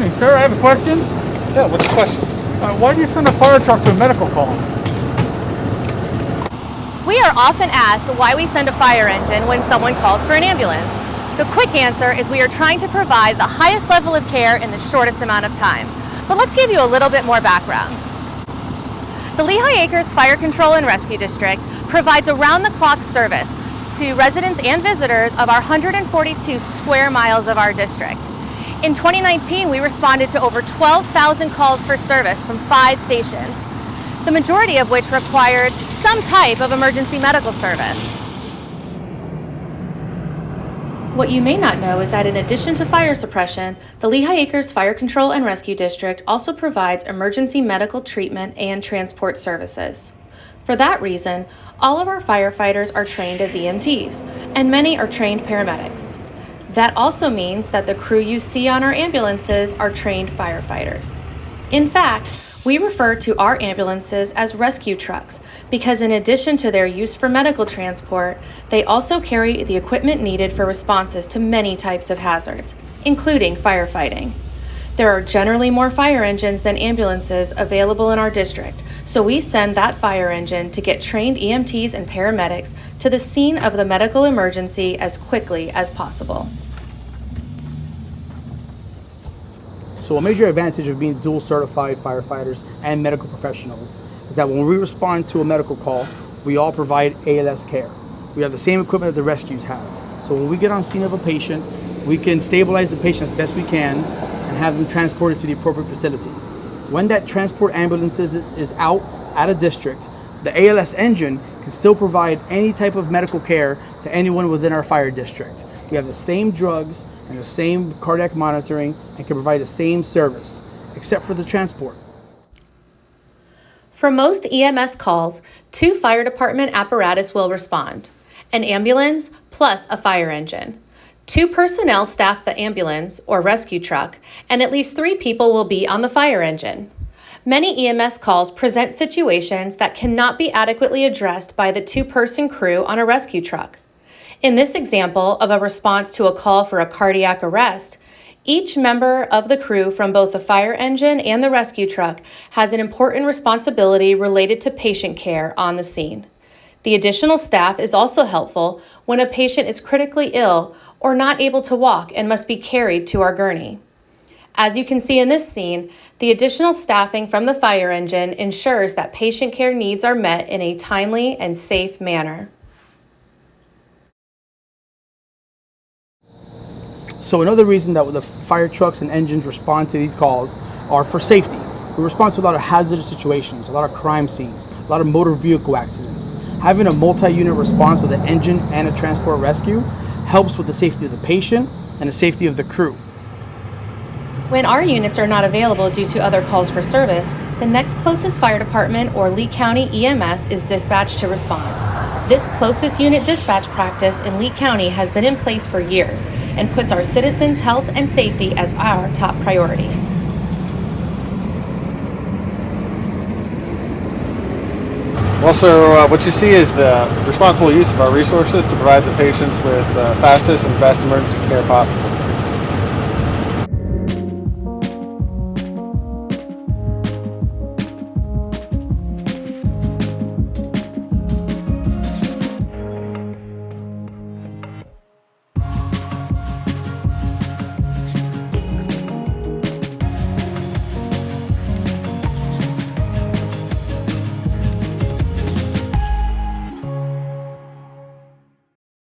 evening, sir. I have a question. Yeah, what's the question? Why do you send a fire truck to a medical call? We are often asked why we send a fire engine when someone calls for an ambulance. The quick answer is we are trying to provide the highest level of care in the shortest amount of time. But let's give you a little bit more background. The Lehigh Acres Fire Control and Rescue District provides around-the-clock service to residents and visitors of our 142 square miles of our district. In 2019, we responded to over 12,000 calls for service from 5 stations, the majority of which required some type of emergency medical service. What you may not know is that in addition to fire suppression, the Lehigh Acres Fire Control and Rescue District also provides emergency medical treatment and transport services. For that reason, all of our firefighters are trained as EMTs, and many are trained paramedics. That also means that the crew you see on our ambulances are trained firefighters. In fact, we refer to our ambulances as rescue trucks because in addition to their use for medical transport, they also carry the equipment needed for responses to many types of hazards, including firefighting. There are generally more fire engines than ambulances available in our district, so we send that fire engine to get trained EMTs and paramedics to the scene of the medical emergency as quickly as possible. So a major advantage of being dual certified firefighters and medical professionals is that when we respond to a medical call, we all provide ALS care. We have the same equipment that the rescues have. So when we get on scene of a patient, we can stabilize the patient as best we can and have them transported to the appropriate facility. When that transport ambulance is out at a district, the ALS engine can still provide any type of medical care to anyone within our fire district. We have the same drugs and the same cardiac monitoring and can provide the same service, except for the transport. For most EMS calls, 2 fire department apparatus will respond: an ambulance plus a fire engine. 2 personnel staff the ambulance or rescue truck, and at least 3 people will be on the fire engine. Many EMS calls present situations that cannot be adequately addressed by the 2-person crew on a rescue truck. In this example of a response to a call for a cardiac arrest, each member of the crew from both the fire engine and the rescue truck has an important responsibility related to patient care on the scene. The additional staff is also helpful when a patient is critically ill or not able to walk and must be carried to our gurney. As you can see in this scene, the additional staffing from the fire engine ensures that patient care needs are met in a timely and safe manner. So another reason that the fire trucks and engines respond to these calls are for safety. We respond to a lot of hazardous situations, a lot of crime scenes, a lot of motor vehicle accidents. Having a multi-unit response with an engine and a transport rescue helps with the safety of the patient and the safety of the crew. When our units are not available due to other calls for service, the next closest fire department or Lee County EMS is dispatched to respond. This closest unit dispatch practice in Lee County has been in place for years and puts our citizens' health and safety as our top priority. Well, sir, what you see is the responsible use of our resources to provide the patients with the fastest and best emergency care possible.